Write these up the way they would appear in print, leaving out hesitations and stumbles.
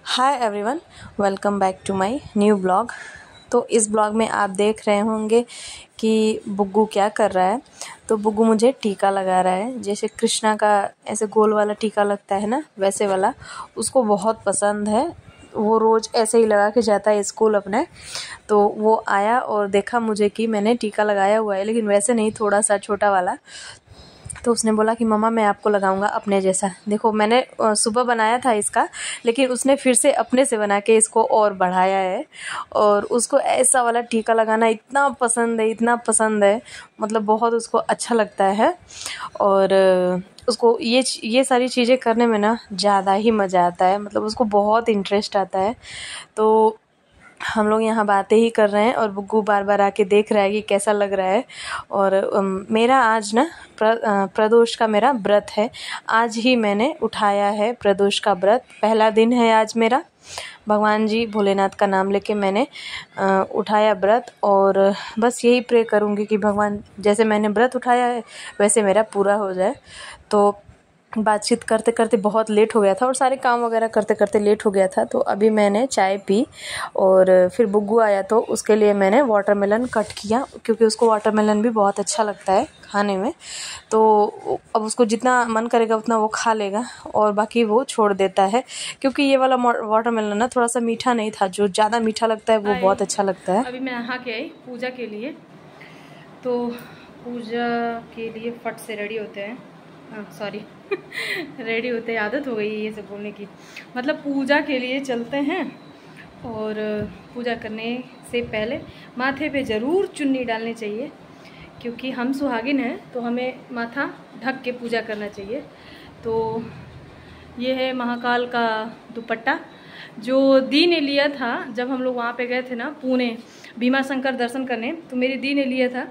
Hi everyone, welcome back to my new blog. तो इस blog में आप देख रहे होंगे कि बुग्गू क्या कर रहा है। तो बुग्गू मुझे टीका लगा रहा है, जैसे कृष्णा का ऐसे गोल वाला टीका लगता है ना, वैसे वाला उसको बहुत पसंद है। वो रोज़ ऐसे ही लगा के जाता है स्कूल अपने। तो वो आया और देखा मुझे कि मैंने टीका लगाया हुआ है, लेकिन वैसे नहीं, थोड़ा सा छोटा वाला। तो उसने बोला कि मम्मा मैं आपको लगाऊंगा अपने जैसा। देखो मैंने सुबह बनाया था इसका, लेकिन उसने फिर से अपने से बना के इसको और बढ़ाया है। और उसको ऐसा वाला टीका लगाना इतना पसंद है, इतना पसंद है, मतलब बहुत उसको अच्छा लगता है। और उसको ये सारी चीज़ें करने में ना ज़्यादा ही मज़ा आता है, मतलब उसको बहुत इंटरेस्ट आता है। तो हम लोग यहाँ बातें ही कर रहे हैं और बुग्गू बार बार आके देख रहा है कि कैसा लग रहा है। और मेरा आज ना प्रदोष का मेरा व्रत है। आज ही मैंने उठाया है प्रदोष का व्रत, पहला दिन है आज मेरा। भगवान जी भोलेनाथ का नाम लेके मैंने उठाया व्रत। और बस यही प्रे करूँगी कि भगवान जैसे मैंने व्रत उठाया है वैसे मेरा पूरा हो जाए। तो बातचीत करते करते बहुत लेट हो गया था और सारे काम वगैरह करते करते लेट हो गया था। तो अभी मैंने चाय पी और फिर बुग्गू आया तो उसके लिए मैंने वाटरमेलन कट किया, क्योंकि उसको वाटरमेलन भी बहुत अच्छा लगता है खाने में। तो अब उसको जितना मन करेगा उतना वो खा लेगा और बाकी वो छोड़ देता है, क्योंकि ये वाला वाटरमेलन ना थोड़ा सा मीठा नहीं था। जो ज़्यादा मीठा लगता है वो बहुत अच्छा लगता है। अभी मैं नहा के आई पूजा के लिए। तो पूजा के लिए फट से रेडी होते हैं, सॉरी रेडी होते हैं, आदत हो गई है ये सब बोलने की। मतलब पूजा के लिए चलते हैं और पूजा करने से पहले माथे पे ज़रूर चुन्नी डालनी चाहिए, क्योंकि हम सुहागिन हैं तो हमें माथा ढक के पूजा करना चाहिए। तो ये है महाकाल का दुपट्टा जो दी ने लिया था जब हम लोग वहाँ पे गए थे ना पुणे भीमा शंकर दर्शन करने। तो मेरी दी ने लिया था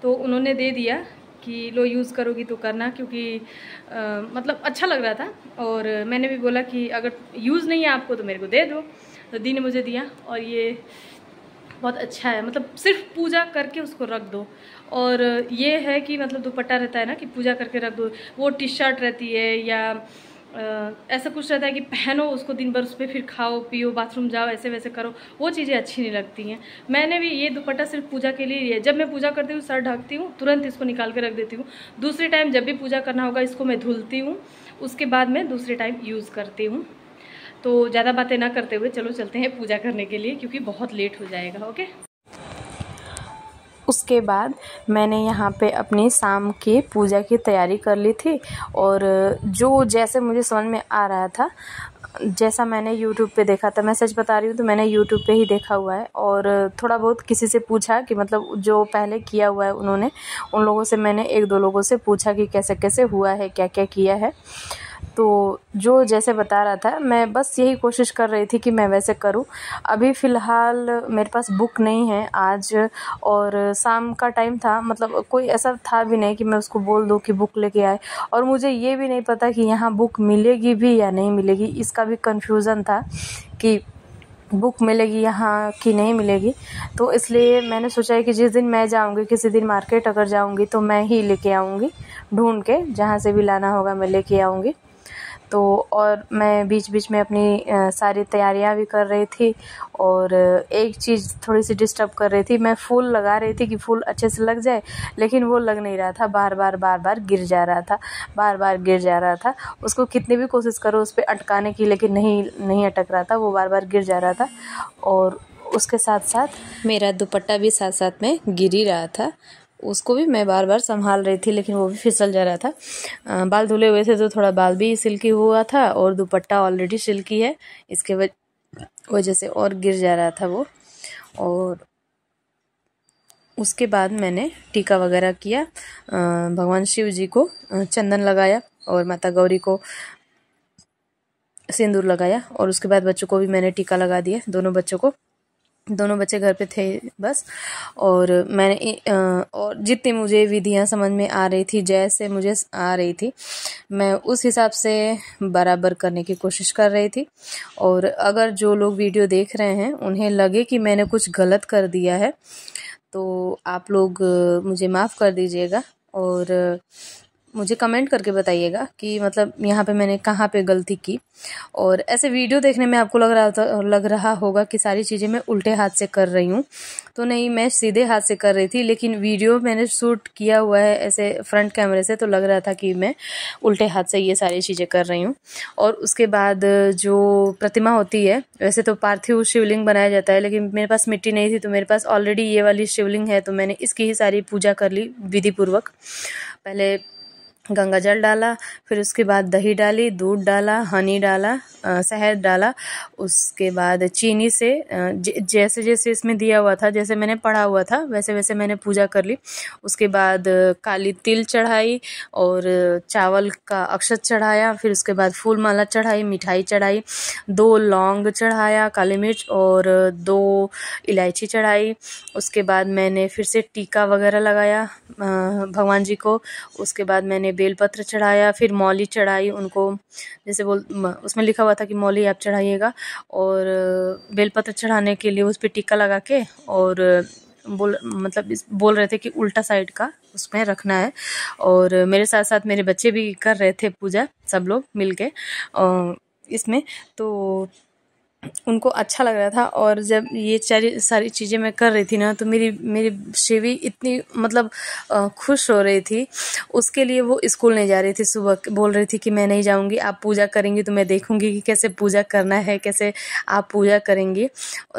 तो उन्होंने दे दिया कि लो यूज़ करोगी तो करना, क्योंकि मतलब अच्छा लग रहा था। और मैंने भी बोला कि अगर यूज़ नहीं है आपको तो मेरे को दे दो। तो दी ने मुझे दिया और ये बहुत अच्छा है, मतलब सिर्फ पूजा करके उसको रख दो। और ये है कि मतलब दुपट्टा रहता है ना कि पूजा करके रख दो, वो टी शर्ट रहती है या ऐसा कुछ रहता है कि पहनो उसको दिन भर, उस पर फिर खाओ पियो बाथरूम जाओ ऐसे वैसे करो, वो चीज़ें अच्छी नहीं लगती हैं। मैंने भी ये दुपट्टा सिर्फ पूजा के लिए लिया। जब मैं पूजा करती हूँ सर ढकती हूँ, तुरंत इसको निकाल के रख देती हूँ। दूसरे टाइम जब भी पूजा करना होगा इसको मैं धुलती हूँ, उसके बाद मैं दूसरे टाइम यूज़ करती हूँ। तो ज़्यादा बातें ना करते हुए चलो चलते हैं पूजा करने के लिए, क्योंकि बहुत लेट हो जाएगा। ओके। उसके बाद मैंने यहाँ पे अपनी शाम की पूजा की तैयारी कर ली थी। और जो जैसे मुझे समझ में आ रहा था, जैसा मैंने यूट्यूब पे देखा था, मैं सच बता रही हूँ, तो मैंने यूट्यूब पे ही देखा हुआ है। और थोड़ा बहुत किसी से पूछा कि मतलब जो पहले किया हुआ है उन्होंने, उन लोगों से मैंने एक दो लोगों से पूछा कि कैसे कैसे हुआ है, क्या क्या किया है। तो जो जैसे बता रहा था मैं बस यही कोशिश कर रही थी कि मैं वैसे करूं। अभी फ़िलहाल मेरे पास बुक नहीं है आज, और शाम का टाइम था, मतलब कोई ऐसा था भी नहीं कि मैं उसको बोल दूं कि बुक लेके आए। और मुझे ये भी नहीं पता कि यहाँ बुक मिलेगी भी या नहीं मिलेगी, इसका भी कन्फ्यूज़न था कि बुक मिलेगी यहाँ कि नहीं मिलेगी। तो इसलिए मैंने सोचा है कि जिस दिन मैं जाऊँगी, किसी दिन मार्केट अगर जाऊँगी तो मैं ही लेके आऊँगी, ढूंढ के जहाँ से भी लाना होगा मैं लेके आऊँगी। तो और मैं बीच बीच में अपनी सारी तैयारियां भी कर रही थी। और एक चीज़ थोड़ी सी डिस्टर्ब कर रही थी, मैं फूल लगा रही थी कि फूल अच्छे से लग जाए, लेकिन वो लग नहीं रहा था, बार बार गिर जा रहा था, बार बार गिर जा रहा था। उसको कितनी भी कोशिश करो उस पर अटकाने की, लेकिन नहीं अटक रहा था, वो बार बार गिर जा रहा था। और उसके साथ साथ मेरा दुपट्टा भी साथ साथ में गिर ही रहा था, उसको भी मैं बार बार संभाल रही थी, लेकिन वो भी फिसल जा रहा था। बाल धुले हुए थे तो थोड़ा बाल भी सिल्की हुआ था और दुपट्टा ऑलरेडी सिल्की है, इसके वजह से और गिर जा रहा था वो। और उसके बाद मैंने टीका वगैरह किया, भगवान शिव जी को चंदन लगाया और माता गौरी को सिंदूर लगाया। और उसके बाद बच्चों को भी मैंने टीका लगा दिया, दोनों बच्चों को। दोनों बच्चे घर पे थे बस। और मैंने और जितनी मुझे विधियां समझ में आ रही थी, जैसे मुझे आ रही थी, मैं उस हिसाब से बराबर करने की कोशिश कर रही थी। और अगर जो लोग वीडियो देख रहे हैं उन्हें लगे कि मैंने कुछ गलत कर दिया है तो आप लोग मुझे माफ़ कर दीजिएगा। और मुझे कमेंट करके बताइएगा कि मतलब यहाँ पे मैंने कहाँ पे गलती की। और ऐसे वीडियो देखने में आपको लग रहा होगा कि सारी चीज़ें मैं उल्टे हाथ से कर रही हूँ, तो नहीं, मैं सीधे हाथ से कर रही थी, लेकिन वीडियो मैंने शूट किया हुआ है ऐसे फ्रंट कैमरे से, तो लग रहा था कि मैं उल्टे हाथ से ये सारी चीज़ें कर रही हूँ। और उसके बाद जो प्रतिमा होती है, वैसे तो पार्थिव शिवलिंग बनाया जाता है, लेकिन मेरे पास मिट्टी नहीं थी, तो मेरे पास ऑलरेडी ये वाली शिवलिंग है, तो मैंने इसकी ही सारी पूजा कर ली विधि पूर्वक। पहले गंगा जल डाला, फिर उसके बाद दही डाली, दूध डाला, हनी डाला, शहद डाला, उसके बाद चीनी से जैसे जैसे इसमें दिया हुआ था, जैसे मैंने पढ़ा हुआ था, वैसे वैसे मैंने पूजा कर ली। उसके बाद काली तिल चढ़ाई और चावल का अक्षत चढ़ाया, फिर उसके बाद फूल माला चढ़ाई, मिठाई चढ़ाई, 2 लौंग चढ़ाया, काली मिर्च और 2 इलायची चढ़ाई। उसके बाद मैंने फिर से टीका वगैरह लगाया भगवान जी को। उसके बाद मैंने बेलपत्र चढ़ाया, फिर मौली चढ़ाई उनको, जैसे उसमें लिखा हुआ था कि मौली आप चढ़ाइएगा, और बेलपत्र चढ़ाने के लिए उस पर टीका लगा के और बोल रहे थे कि उल्टा साइड का उसमें रखना है। और मेरे साथ साथ मेरे बच्चे भी कर रहे थे पूजा, सब लोग मिलके इसमें, तो उनको अच्छा लग रहा था। और जब ये सारी चीज़ें मैं कर रही थी ना, तो मेरी शिवी इतनी मतलब खुश हो रही थी। उसके लिए वो स्कूल नहीं जा रही थी, सुबह बोल रही थी कि मैं नहीं जाऊंगी, आप पूजा करेंगी तो मैं देखूंगी कि कैसे पूजा करना है, कैसे आप पूजा करेंगी।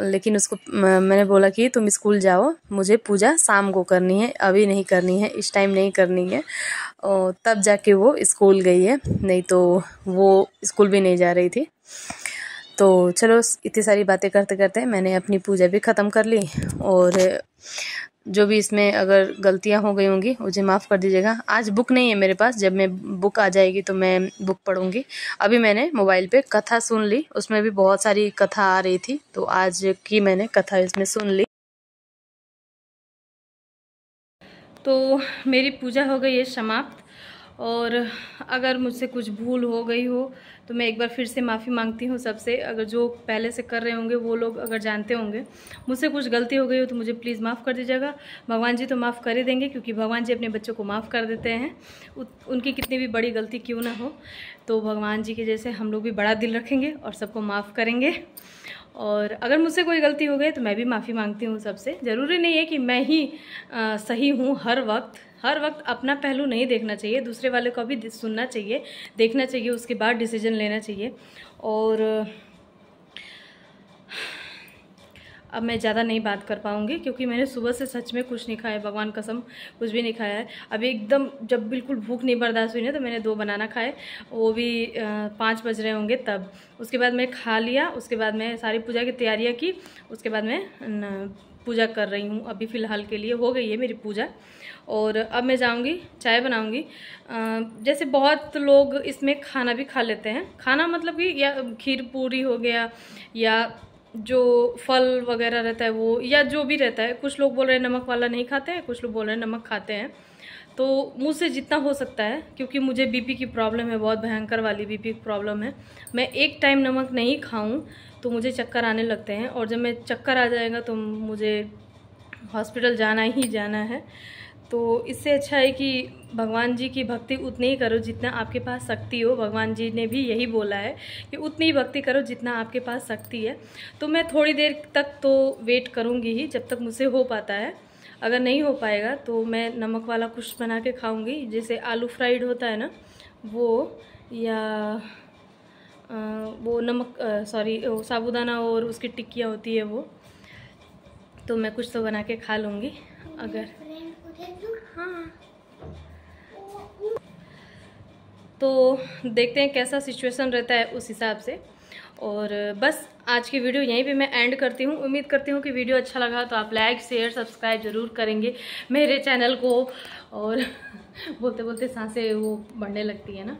लेकिन उसको मैंने बोला कि तुम स्कूल जाओ, मुझे पूजा शाम को करनी है, अभी नहीं करनी है, इस टाइम नहीं करनी है। तब जाके वो स्कूल गई है, नहीं तो वो स्कूल भी नहीं जा रही थी। तो चलो, इतनी सारी बातें करते करते मैंने अपनी पूजा भी ख़त्म कर ली। और जो भी इसमें अगर गलतियां हो गई होंगी मुझे माफ़ कर दीजिएगा। आज बुक नहीं है मेरे पास, जब मैं बुक आ जाएगी तो मैं बुक पढ़ूंगी। अभी मैंने मोबाइल पे कथा सुन ली, उसमें भी बहुत सारी कथा आ रही थी, तो आज की मैंने कथा इसमें सुन ली। तो मेरी पूजा हो गई है समाप्त। और अगर मुझसे कुछ भूल हो गई हो तो मैं एक बार फिर से माफ़ी मांगती हूँ सबसे। अगर जो पहले से कर रहे होंगे वो लोग अगर जानते होंगे मुझसे कुछ गलती हो गई हो तो मुझे प्लीज़ माफ़ कर दीजिएगा। भगवान जी तो माफ़ कर ही देंगे, क्योंकि भगवान जी अपने बच्चों को माफ़ कर देते हैं, उनकी कितनी भी बड़ी गलती क्यों ना हो। तो भगवान जी के जैसे हम लोग भी बड़ा दिल रखेंगे और सबको माफ़ करेंगे। और अगर मुझसे कोई गलती हो गई तो मैं भी माफ़ी मांगती हूँ सबसे। ज़रूरी नहीं है कि मैं ही सही हूँ हर वक्त अपना पहलू नहीं देखना चाहिए, दूसरे वाले को भी सुनना चाहिए, देखना चाहिए, उसके बाद डिसीजन लेना चाहिए। और अब मैं ज़्यादा नहीं बात कर पाऊँगी, क्योंकि मैंने सुबह से सच में कुछ नहीं खाया, भगवान कसम कुछ भी नहीं खाया है। अभी एकदम जब बिल्कुल भूख नहीं बर्दाश्त हुई ना, तो मैंने 2 बनाना खाए, वो भी 5 बज रहे होंगे तब। उसके बाद मैं खा लिया, उसके बाद मैं सारी पूजा की तैयारियाँ की, उसके बाद मैं पूजा कर रही हूँ। अभी फ़िलहाल के लिए हो गई है मेरी पूजा। और अब मैं जाऊँगी चाय बनाऊँगी। जैसे बहुत लोग इसमें खाना भी खा लेते हैं, खाना मतलब कि या खीर पूरी हो गया, या जो फल वगैरह रहता है वो, या जो भी रहता है। कुछ लोग बोल रहे हैं नमक वाला नहीं खाते हैं, कुछ लोग बोल रहे हैं नमक खाते हैं। तो मुझसे जितना हो सकता है, क्योंकि मुझे बीपी की प्रॉब्लम है, बहुत भयंकर वाली बीपी की प्रॉब्लम है, मैं एक टाइम नमक नहीं खाऊं तो मुझे चक्कर आने लगते हैं। और जब मैं चक्कर आ जाएगा तो मुझे हॉस्पिटल जाना ही जाना है। तो इससे अच्छा है कि भगवान जी की भक्ति उतनी ही करो जितना आपके पास शक्ति हो। भगवान जी ने भी यही बोला है कि उतनी ही भक्ति करो जितना आपके पास शक्ति है। तो मैं थोड़ी देर तक तो वेट करूँगी ही, जब तक मुझसे हो पाता है। अगर नहीं हो पाएगा तो मैं नमक वाला कुछ बना के खाऊँगी, जैसे आलू फ्राइड होता है ना वो, या वो साबूदाना और उसकी टिक्कियाँ होती है वो, तो मैं कुछ तो बना के खा लूँगी। अगर हाँ, तो देखते हैं कैसा सिचुएशन रहता है उस हिसाब से। और बस आज की वीडियो यहीं पे मैं एंड करती हूँ। उम्मीद करती हूँ कि वीडियो अच्छा लगा तो आप लाइक शेयर सब्सक्राइब ज़रूर करेंगे मेरे चैनल को। और बोलते बोलते सांसें वो बढ़ने लगती है ना।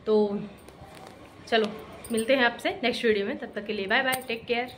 तो चलो मिलते हैं आपसे नेक्स्ट वीडियो में, तब तक के लिए बाय बाय, टेक केयर।